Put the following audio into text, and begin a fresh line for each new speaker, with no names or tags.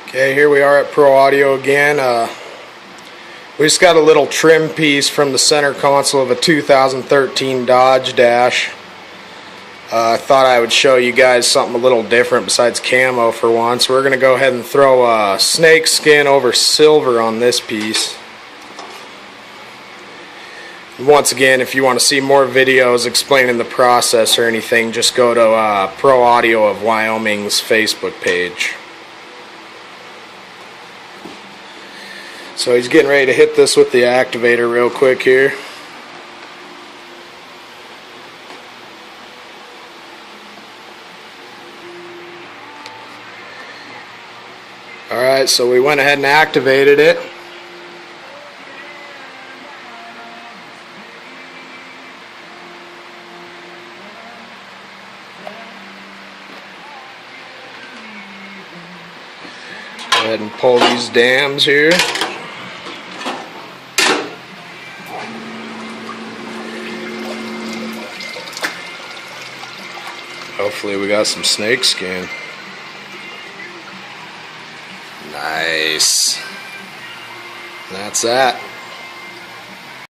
Okay, here we are at Pro Audio again. We just got a little trim piece from the center console of a 2013 Dodge Dash. I thought I would show you guys something a little different besides camo for once. We're going to go ahead and throw snake skin over silver on this piece. Once again, if you want to see more videos explaining the process or anything, just go to Pro Audio of Wyoming's Facebook page. So he's getting ready to hit this with the activator real quick here. Alright, so we went ahead and activated it. Go ahead and pull these dams here. Hopefully we got some snake skin. Nice. That's that.